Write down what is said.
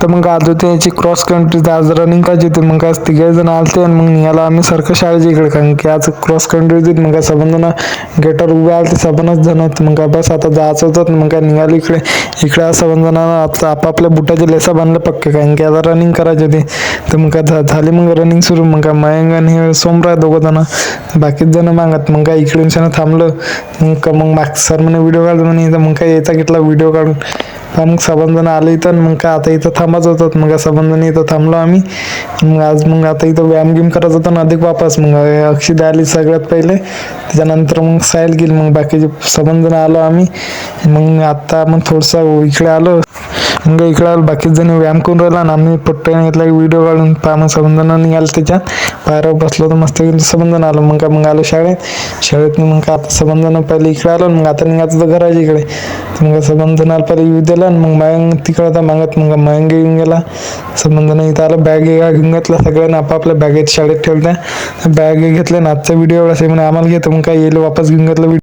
तर मग आज होते याची क्रॉस कंट्री, आज रनिंग करायची होती. मग आज 3 जण आलते आणि मग निघाला आम्ही सारखं शाळेच्या इकडे, कारण की आज क्रॉस कंट्री होती. मग सबंध गेटवर उभे आले, 7 जण होते. मग बस आता जायचं होतं. मग निघालो इकडे. इकडे सबंध आता आपापल्या बुटाचे लेसा बांधले पक्के, कारण की आता रनिंग करायची होती. तर मग झाली मग रनिंग सुरू. मग मयंक आणि सोमराय 2 जण, बाकीच जण मागत. मग काय इकडून थांबलं. मग सर म्हणे व्हिडिओ काढ म्हणे. मग काय याचा घेतला व्हिडिओ काढून. मग 7 जण आले इथं. मग काय आता इथं थांबायचं होतं. मग 7 जण इथं थांबलो आम्ही. मग आता इथं व्यायाम गिम करायचं होतं ना अधिक वापस. मग अक्षिता आली सगळ्यात पहिले, त्याच्यानंतर मग साहिल गेली. मग बाकीचे 7 जण आलो आम्ही. मग आता मग थोडंसं इकडे आलो. मग इकडे आलो, बाकीच जण व्यायाम करून राहिला ना आम्ही पट्ट्याने घेतला व्हिडिओ काढून. मग 7 जण निघाले त्याच्यात. पायऱ्यावर बसलो तर मस्त 7 जण आलो. मग आलो शाळेत. मग आता 7 जण पहिले इकडे आलो. मग आता निघायचं तर घराच्या इकडे. मग 7 जण पहिले येऊ दिला. मग मयंक तिकडे होता मागत. मग मयंक येऊन गेला. 7 जण इथं आलं. बॅग घेऊन घेतला सगळ्यांना, आपापल्या बॅगेत शाळेत ठेवल्या. बॅग घेतले ना. आजचा व्हिडिओ एवढा म्हणे आम्हाला घेतो. मग काय येईल वापस घेऊन घेतलं.